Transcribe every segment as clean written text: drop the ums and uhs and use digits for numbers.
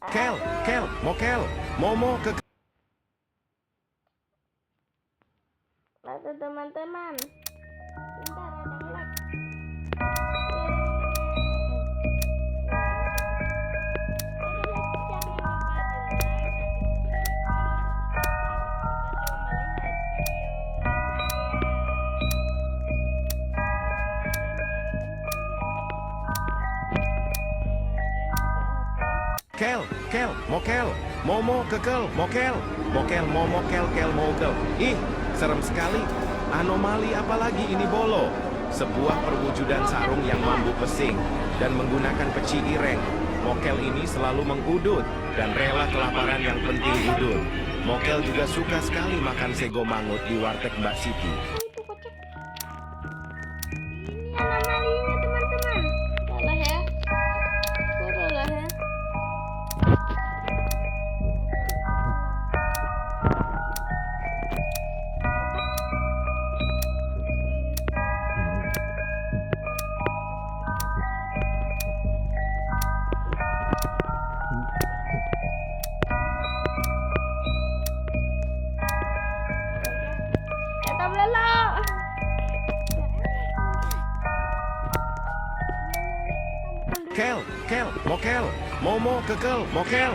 Kel, Mokel, Momo ke... Halo teman-teman. Bentar ada lag. Kel, Mokel, Momo kekel, Mokel, Momo, Kel, Mokel. Ih, serem sekali. Anomali apalagi ini Bolo? Sebuah perwujudan sarung yang mambu pesing dan menggunakan peci ireng. Mokel ini selalu mengudut dan rela kelaparan yang penting udut. Mokel juga suka sekali makan sego mangut di warteg Mbak Siti. Itu kocak. Ini anomalinya teman-teman. Salah ya. Salah ya. Kel, Mokel, Momo kekel, Mokel,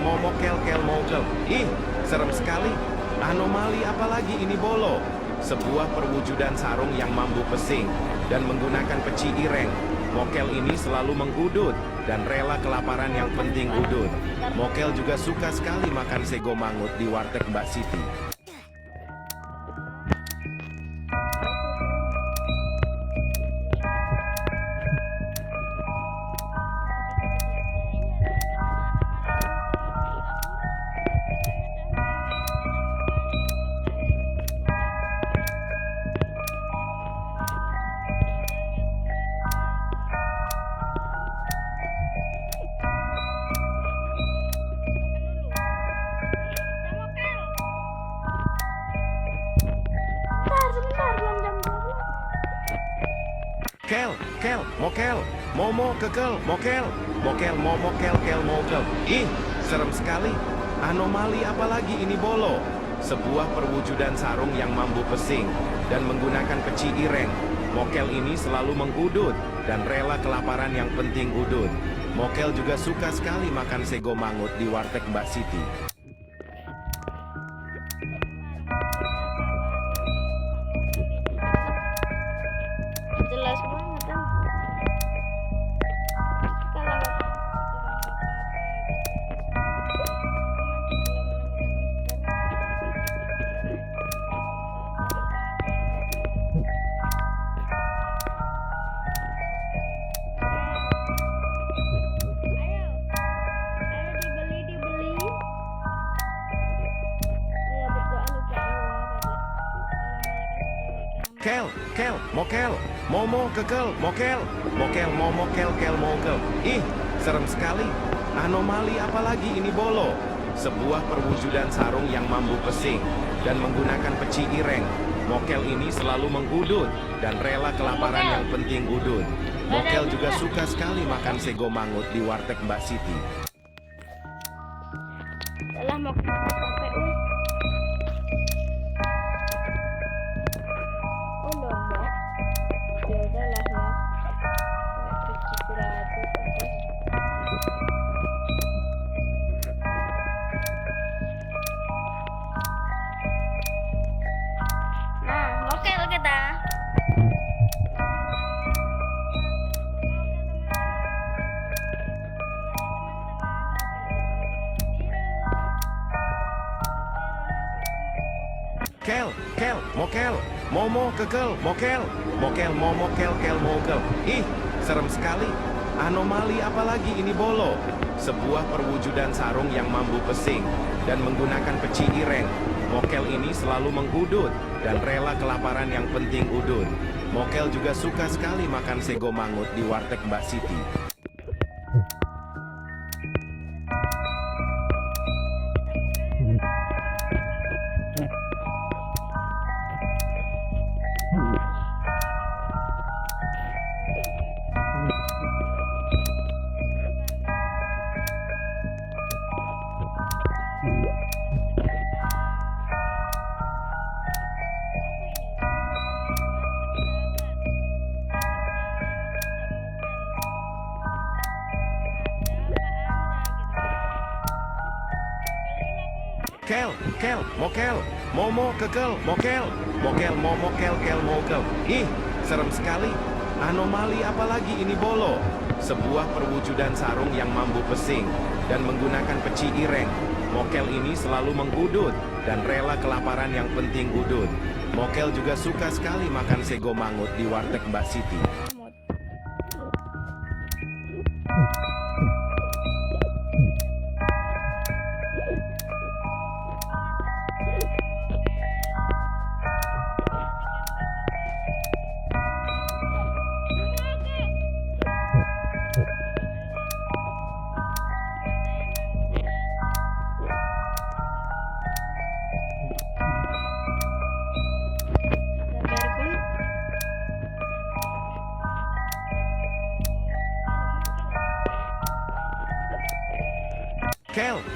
Momo, Kel, Mokel. Ih, serem sekali. Anomali apalagi ini Bolo? Sebuah perwujudan sarung yang mambu pesing dan menggunakan peci ireng. Mokel ini selalu mengudut dan rela kelaparan yang penting udut. Mokel juga suka sekali makan sego mangut di warteg Mbak Siti. Kel, Mokel, Momo kekel, Mokel, Momo, Kel, Mokel. Ih, serem sekali. Anomali apalagi ini Bolo? Sebuah perwujudan sarung yang mambu pesing dan menggunakan peci ireng. Mokel ini selalu mengudut dan rela kelaparan yang penting udut. Mokel juga suka sekali makan sego mangut di warteg Mbak Siti. Jelas banget kan. Kel, Mokel, Momo kekel, Mokel, Momo, Kel, Mokel. Ih, serem sekali. Anomali apalagi ini Bolo? Sebuah perwujudan sarung yang mambu pesing dan menggunakan peci ireng. Mokel ini selalu mengudut dan rela kelaparan yang penting udut. Mokel juga suka sekali makan sego mangut di warteg Mbak Siti. Setelah mau ke KPU. Oh lomba. Ya udahlah ya. Nah, mokel kita. Kel, Mokel, Momo kekel, Mokel, Momo, Kel, Mokel. Ih, serem sekali. Anomali apalagi ini Bolo? Sebuah perwujudan sarung yang mambu pesing dan menggunakan peci ireng. Mokel ini selalu mengudut dan rela kelaparan yang penting udut. Mokel juga suka sekali makan sego mangut di warteg Mbak Siti. Kel, mokel, momo, kekel, mokel, momo, kel, mokel. Ih, serem sekali. Anomali apalagi ini bolo? Sebuah perwujudan sarung yang mampu pesing dan menggunakan peci ireng. Mokel ini selalu mengudut dan rela kelaparan yang penting udut. Mokel juga suka sekali makan sego mangut di warteg Mbak Siti.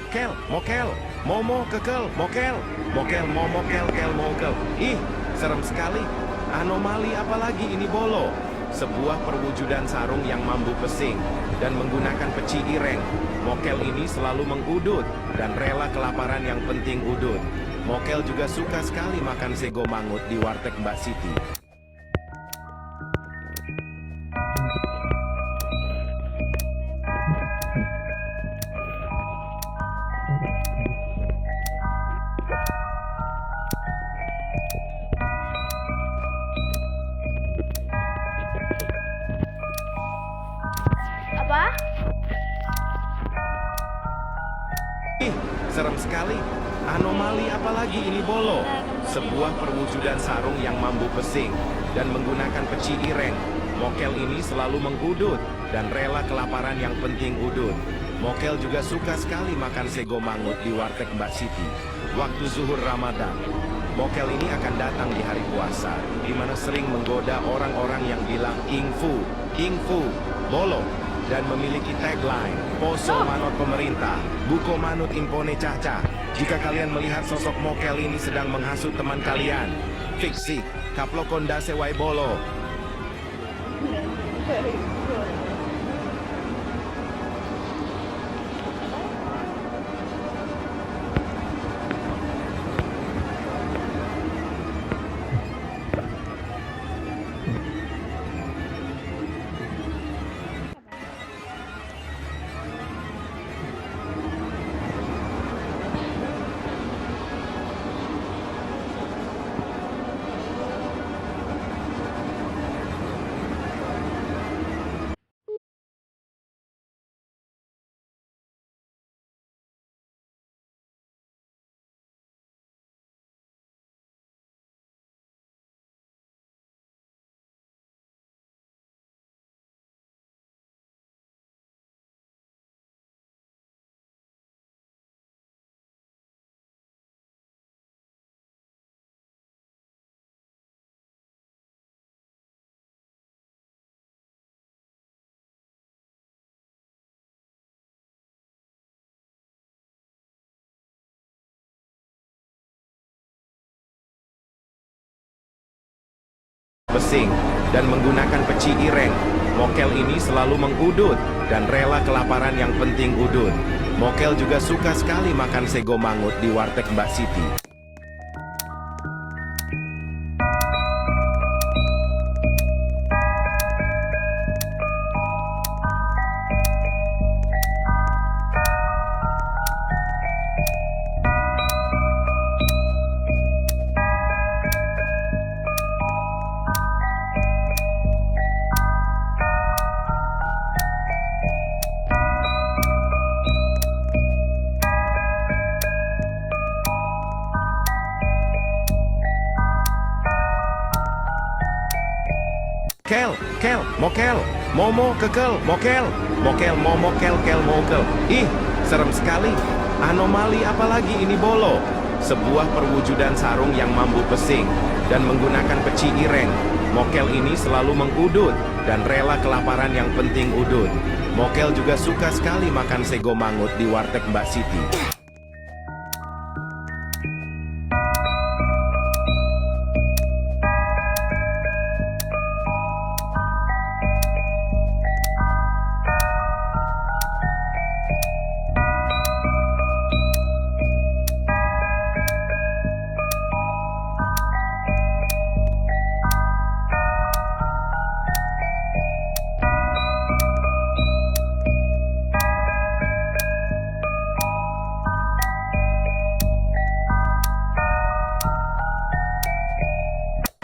Kel, mokel, momo, kekel, mokel, momo, kel, mokel. Ih, serem sekali. Anomali apalagi ini bolo? Sebuah perwujudan sarung yang mampu pesing dan menggunakan peci ireng. Mokel ini selalu mengudut dan rela kelaparan yang penting udut. Mokel juga suka sekali makan sego mangut di warteg Mbak Siti. Apa? Ih, serem sekali. Anomali apalagi ini bolo? Sebuah perwujudan sarung yang mampu pesing dan menggunakan peci ireng. Mokel ini selalu mengudut dan rela kelaparan yang penting udut. Mokel juga suka sekali makan sego mangut di warteg Mbak Siti. Waktu zuhur Ramadan, mokel ini akan datang di hari puasa, di mana sering menggoda orang-orang yang bilang ingfu, bolo, dan memiliki tagline, poso manut pemerintah, buko manut impone caca. Jika kalian melihat sosok mokel ini sedang menghasut teman kalian, fiksi, kaplo kondase wai bolo. Pesing dan menggunakan peci ireng. Mokel ini selalu mengudut dan rela kelaparan yang penting udut. Mokel juga suka sekali makan sego mangut di warteg Mbak Siti. Kel, mokel, momo, kekel, mokel, momo, kel, mokel. Ih, serem sekali. Anomali apalagi ini bolo? Sebuah perwujudan sarung yang mampu pesing dan menggunakan peci ireng. Mokel ini selalu mengudut dan rela kelaparan yang penting udut. Mokel juga suka sekali makan sego mangut di warteg Mbak Siti.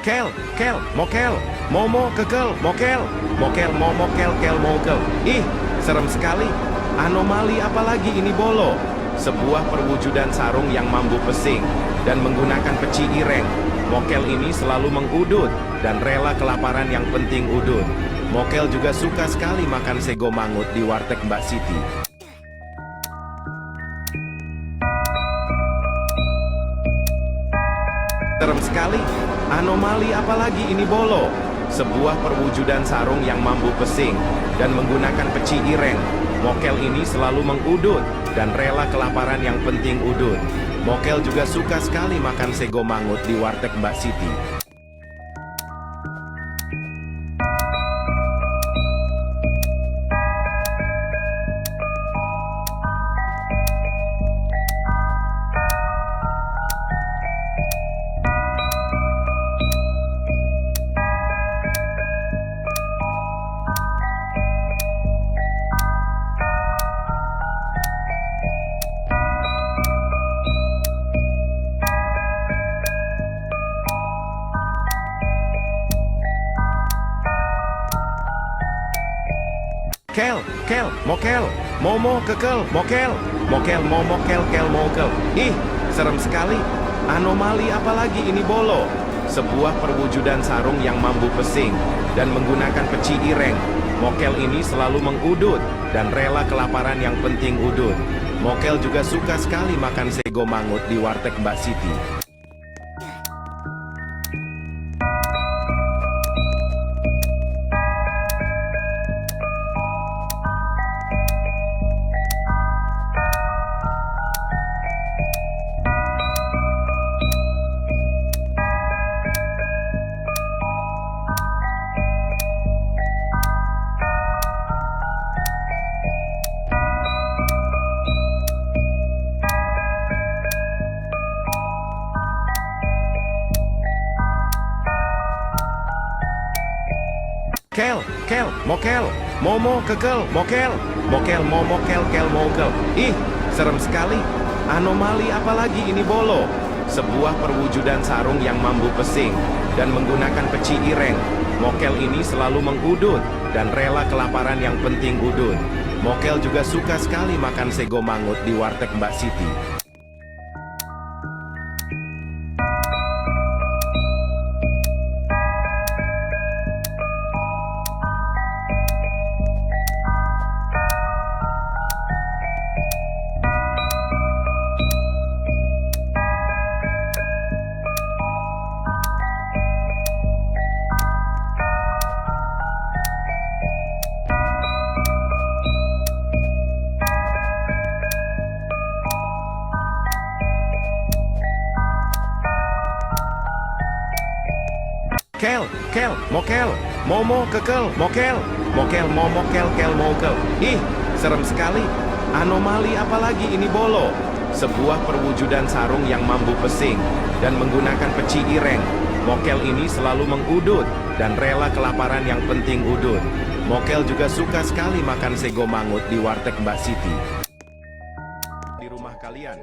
Kel, kel, mokel, momo, kekel, mokel, mokel, momo, kel, mokel. Ih, serem sekali. Anomali apalagi ini bolo? Sebuah perwujudan sarung yang mambu pesing dan menggunakan peci ireng. Mokel ini selalu mengudut dan rela kelaparan yang penting udut. Mokel juga suka sekali makan sego mangut di warteg Mbak Siti. Serem sekali. Anomali apalagi ini bolo? Sebuah perwujudan sarung yang mambu pesing dan menggunakan peci ireng. Mokel ini selalu mengudut dan rela kelaparan yang penting udut. Mokel juga suka sekali makan sego mangut di warteg Mbak Siti. Kel, kel, mokel, momo, kekel, mokel, mokel, momo, kel, mokel. Ih, serem sekali. Anomali apalagi ini bolo? Sebuah perwujudan sarung yang mambu pesing dan menggunakan peci ireng. Mokel ini selalu mengudut dan rela kelaparan yang penting udut. Mokel juga suka sekali makan sego mangut di warteg Mbak Siti. Kel, kel, mokel, momo, kekel, mokel, mokel, momo, kel, mokel. Ih, serem sekali. Anomali apalagi ini bolo? Sebuah perwujudan sarung yang mambu pesing dan menggunakan peci ireng. Mokel ini selalu mengudut dan rela kelaparan yang penting udut. Mokel juga suka sekali makan sego mangut di warteg Mbak Siti. Kel, kel, mokel, momo, kekel, mokel, mokel, momo, kel, mokel. Ih, serem sekali. Anomali apalagi ini bolo? Sebuah perwujudan sarung yang mambu pesing dan menggunakan peci ireng. Mokel ini selalu mengudut dan rela kelaparan yang penting udut. Mokel juga suka sekali makan sego mangut di warteg Mbak Siti. Di rumah kalian.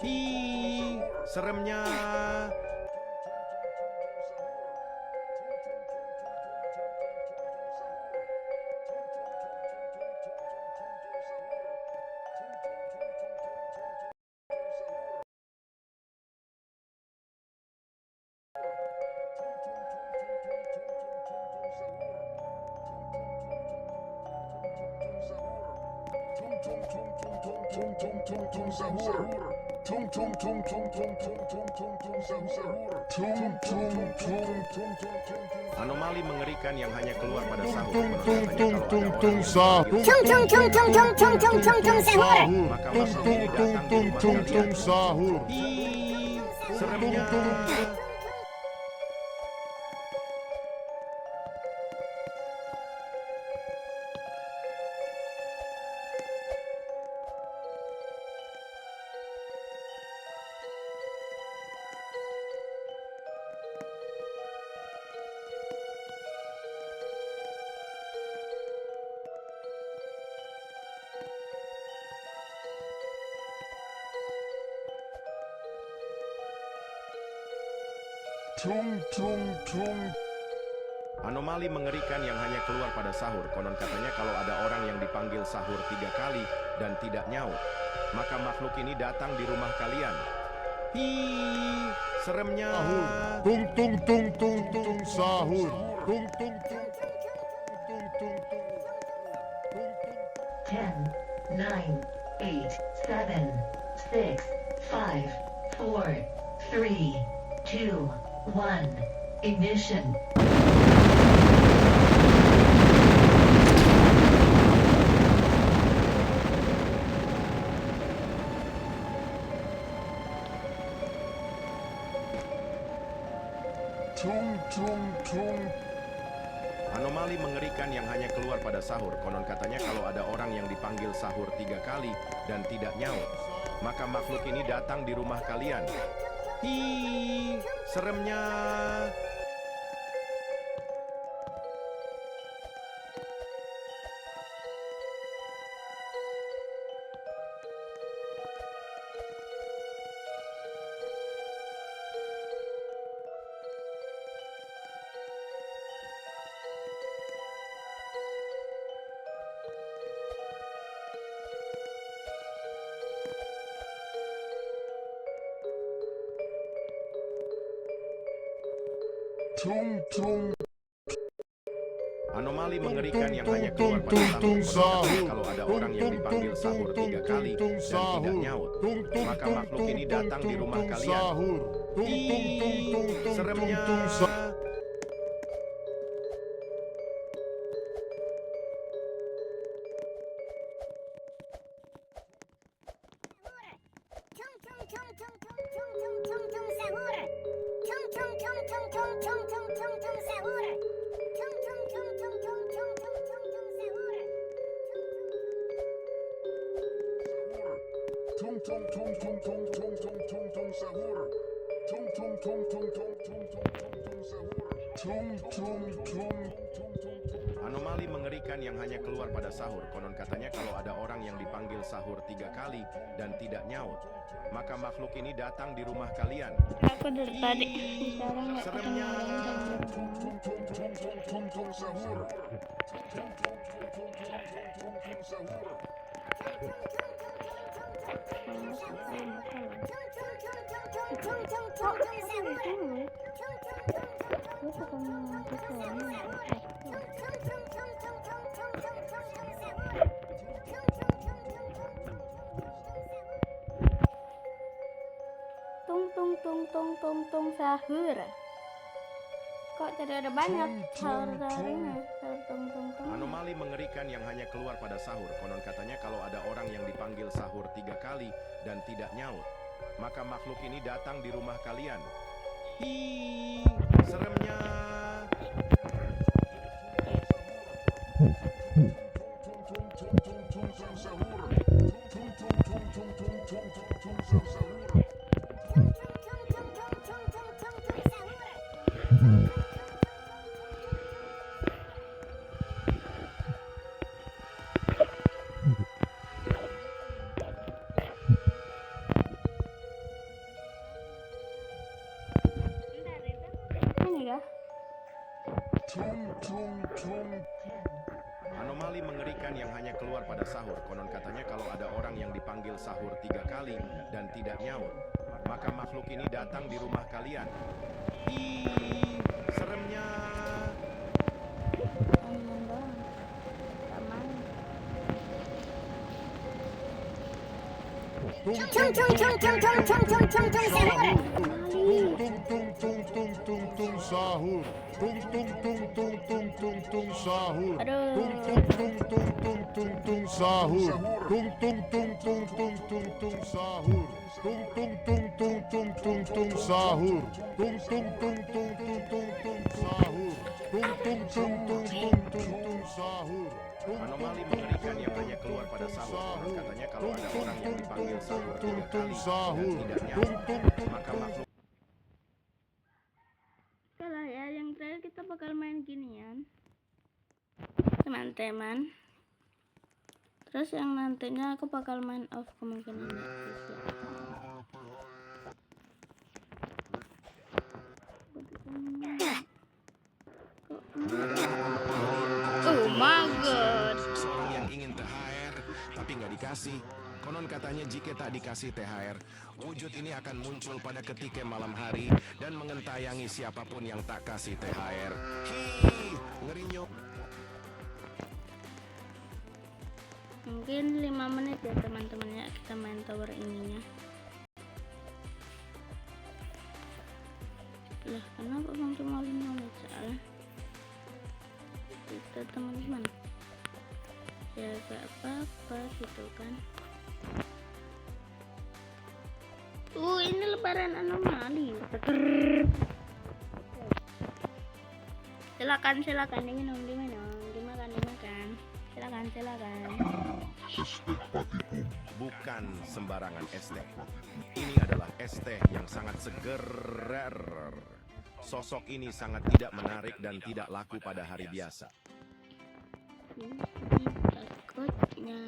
Ih, seremnya. Anomali mengerikan yang hanya keluar pada sahur. Sahur. Ih, seremnya. Tung tung tung. Anomali mengerikan yang hanya keluar pada sahur. Konon katanya kalau ada orang yang dipanggil sahur 3 kali dan tidak nyaut, maka makhluk ini datang di rumah kalian. Hi, seremnya. Tung tung tung tung tung sahur. Tung tung tung tung tung tung. 10, 9, 8, 7, 6, 5, 4, 3, 2, 1. Ignition. Tung tung tung. Anomali mengerikan yang hanya keluar pada sahur. Konon katanya kalau ada orang yang dipanggil sahur 3 kali dan tidak nyaut, maka makhluk ini datang di rumah kalian. Hi, seremnya. Tung tung. Anomali mengerikan yang hanya keluar pada sahur. Konon katanya kalau ada orang yang dipanggil sahur 3 kali dan tidak nyaut, maka makhluk ini datang di rumah kalian. Hi, seremnya. Tung tung tung tung tung tung tung tung tung sahur. Tung tung tung tung tung tung tung tung tung sahur. Tung tung tung tung tung tung. Anomali mengerikan yang hanya keluar pada sahur. Konon katanya kalau ada orang yang dipanggil sahur 3 kali dan tidak nyaut, maka makhluk ini datang di rumah kalian. Aku dari tadi bicara nggak Seremnya. kedengaran. Tung tung tung tung tung tung sahur. Tung tung tung tung tung tung sahur. Tung tung tung tung tung tung sahur. Kok tidak ada banyak sahur-sahurnya? Sahur tung tung tung. Anomali mengerikan yang hanya keluar pada sahur. Konon katanya kalau ada orang yang dipanggil sahur 3 kali dan tidak nyaut, maka makhluk ini datang di rumah kalian. Hi, seremnya. Ini kah? Anomali mengerikan yang hanya keluar pada sahur. Konon katanya kalau ada orang yang dipanggil sahur 3 kali dan tidak nyaut, maka makhluk ini datang di rumah kalian. Hi, seremnya. Aman doang. Aman. Sahur. Tung tung tung tung tung tung tung sahur. Aduh. Tung tung tung tung tung tung tung sahur. Tung tung tung tung tung tung tung sahur. Tung tung tung tung tung tung tung sahur. Tung tung tung tung tung tung tung sahur. Tung tung tung tung tung tung tung sahur. Anomali mengerikan yang hanya keluar pada sahur. Konon katanya kalau ada orang yang dipanggil sahur 3 kali dan tidak nyaut, maka makhluk. Oke lah ya, yang terakhir kita bakal main ginian, teman-teman. Terus yang nantinya aku bakal main off kemungkinan. dikasih. Konon katanya jika tak dikasih THR, wujud ini akan muncul pada ketika malam hari dan mengentayangi siapapun yang tak kasih THR. Hi, ngerinyok. Mungkin 5 menit ya teman-teman ya, kita main tower ininya. Lah kenapa bang cuma 5 menit soalnya kita teman-teman ya gak apa-apa gitu kan. Ini lebaran anomali. Silakan diminum dimakan silakan. Bukan sembarangan es teh. Ini adalah es teh yang sangat seger. Sosok ini sangat tidak menarik dan tidak laku pada hari biasa. Takutnya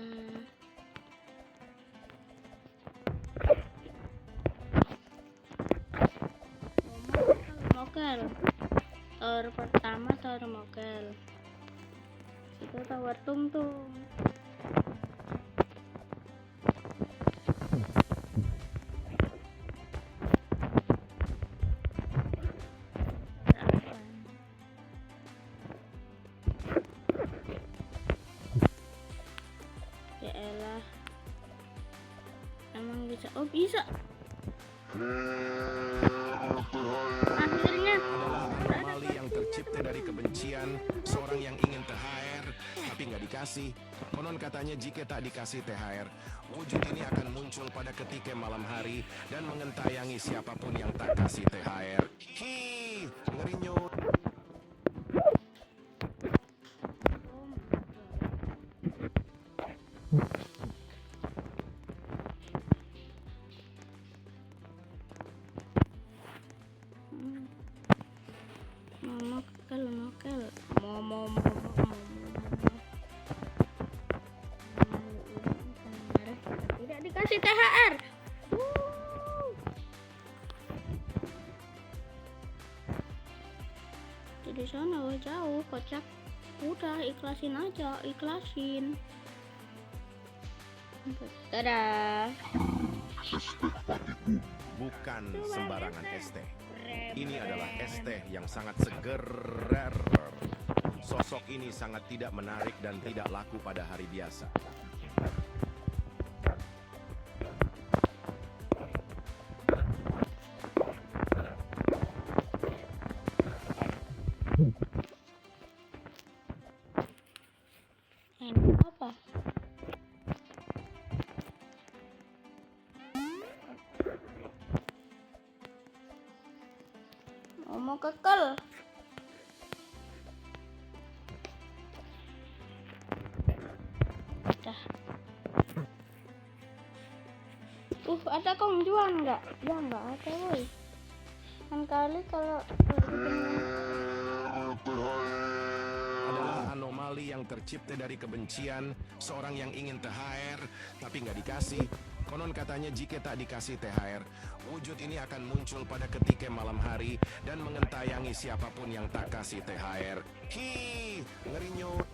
mokel. Tower pertama tower mokel. Itu tower tungtung. Ya elah. Emang bisa? Oh bisa. Akhirnya Anomali yang tercipta dari kebencian, seorang yang ingin THR tapi nggak dikasih. Konon katanya jika tak dikasih THR, wujud ini akan muncul pada ketika malam hari dan mengentayangi siapapun yang tak kasih THR. Hi, ngerinyok. mokel. Tidak dikasih THR. Di sana jauh kocak. Udah ikhlasin aja, ikhlasin. Dadah. Bukan sembarangan es teh. Ini adalah es teh yang sangat seger. Sosok ini sangat tidak menarik dan tidak laku pada hari biasa. Ini apa? Mau kekel. Dah. Ada kong jual nggak? Ya nggak ada, woi. Kan kali kalau Adalah anomali yang tercipta dari kebencian, seorang yang ingin THR tapi nggak dikasih. Konon katanya jika tak dikasih THR, wujud ini akan muncul pada ketika malam hari dan mengentayangi siapapun yang tak kasih THR. Hi, ngerinyok.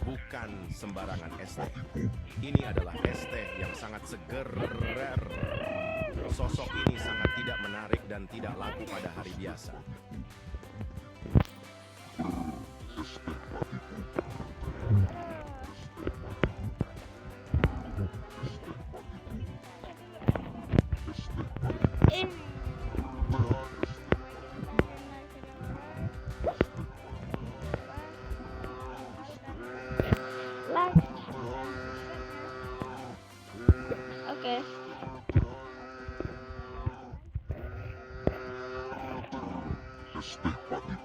Bukan sembarangan es teh. Ini adalah es teh yang sangat seger. Sosok ini sangat tidak menarik dan tidak laku pada hari biasa. Oke. es teh pahit.